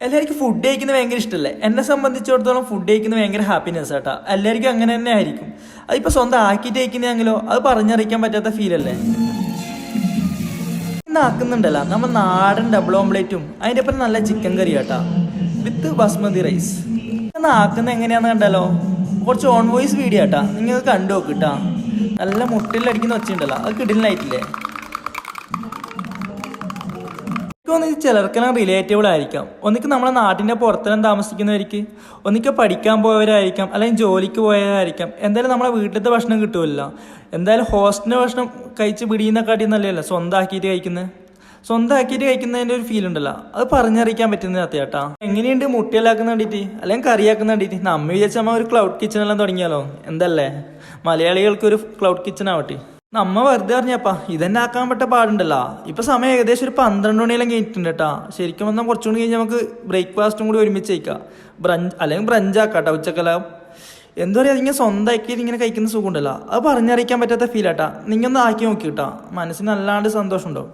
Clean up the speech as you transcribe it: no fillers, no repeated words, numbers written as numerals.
എല്ലാവർക്കും ഫുഡ് കഴിക്കുന്നത് ഭയങ്കര ഇഷ്ടമല്ലേ? എന്നെ സംബന്ധിച്ചിടത്തോളം ഫുഡ് കഴിക്കുന്നത് ഭയങ്കര ഹാപ്പിനെസ് ആട്ടാ. എല്ലാവർക്കും അങ്ങനെ തന്നെ ആയിരിക്കും. അതിപ്പോൾ സ്വന്തം ആക്കിയിട്ട് കഴിക്കുന്നതെങ്കിലോ അത് പറഞ്ഞറിയിക്കാൻ പറ്റാത്ത ഫീലല്ലേ. ഇന്ന് ആക്കുന്നുണ്ടല്ലോ നമ്മൾ നാടൻ ഡബിൾ ഓംപ്ലേറ്റും അതിൻ്റെ ഒപ്പം നല്ല ചിക്കൻ കറി ആട്ടാ വിത്ത് ബസ്മതി റൈസ്. ഇന്ന് ആക്കുന്നത് എങ്ങനെയാണെന്ന് കണ്ടല്ലോ. കുറച്ച് ഓൺ വോയിസ് വീഡിയോ ആട്ടാ, നിങ്ങൾക്ക് കണ്ടു നോക്കിട്ടാ. നല്ല മുട്ടിലടിക്കുന്ന ഒച്ചയുണ്ടല്ലോ, അത് കിടിലായിട്ടില്ലേ. ചിലർക്കെല്ലാം റിലേറ്റബിൾ ആയിരിക്കാം. ഒന്നിക്ക് നമ്മളെ നാട്ടിൻ്റെ പുറത്തെല്ലാം താമസിക്കുന്നവർക്ക്, ഒന്നിക്ക് പഠിക്കാൻ പോയവരായിരിക്കാം, അല്ലെങ്കിൽ ജോലിക്ക് പോയവരായിരിക്കാം. എന്തായാലും നമ്മളെ വീട്ടിലത്തെ ഭക്ഷണം കിട്ടുമല്ലോ. എന്തായാലും ഹോസ്റ്റലിൻ്റെ ഭക്ഷണം കഴിച്ച് പിടിയുന്നക്കാട്ടി നല്ലതല്ല സ്വന്തമാക്കിയിട്ട് കഴിക്കുന്നത്. സ്വന്തമാക്കിയിട്ട് കഴിക്കുന്നതിൻ്റെ ഒരു ഫീൽ ഉണ്ടല്ലോ, അത് പറഞ്ഞറിയിക്കാൻ പറ്റുന്ന ചേട്ടാ. എങ്ങനെയുണ്ട് മുട്ടിയെല്ലാക്കുന്ന വേണ്ടിയിട്ട് അല്ലെങ്കിൽ കറിയാക്കുന്ന വേണ്ടിയിട്ട്? നമ്മ വിചാരിച്ച നമ്മൾ ഒരു ക്ലൗഡ് കിച്ചണെല്ലാം തുടങ്ങിയാലോ. എന്തല്ലേ, മലയാളികൾക്കൊരു ക്ലൗഡ് കിച്ചൺ ആവട്ടെ. നമ്മ വെറുതെ അറിഞ്ഞപ്പാ ഇതന്നെ ആക്കാൻ പറ്റ പാടുണ്ടല്ലോ. ഇപ്പൊ സമയം ഏകദേശം ഒരു 12 മണിയെല്ലാം കഴിഞ്ഞിട്ടുണ്ട് കേട്ടാ. ശരിക്കും വന്നാൽ കുറച്ചുകൂടി കഴിഞ്ഞ് നമുക്ക് ബ്രേക്ക്ഫാസ്റ്റും കൂടി ഒരുമിച്ച് കഴിക്കാം. ബ്രഞ്ച് അല്ലെങ്കിൽ ബ്രഞ്ചാക്കാട്ടോ ഉച്ചക്കെല്ലാം. എന്താ പറയുക, ഇങ്ങനെ സ്വന്തമാക്കിയിട്ട് ഇങ്ങനെ കഴിക്കുന്ന സുഖം ഉണ്ടല്ലോ, അത് പറഞ്ഞറിയിക്കാൻ പറ്റാത്ത ഫീലാട്ടാ. നിങ്ങൾ ഒന്ന് ആക്കി നോക്കി കേട്ടാ, മനസ്സിന് നല്ലാണ്ട് സന്തോഷം ഉണ്ടാവും.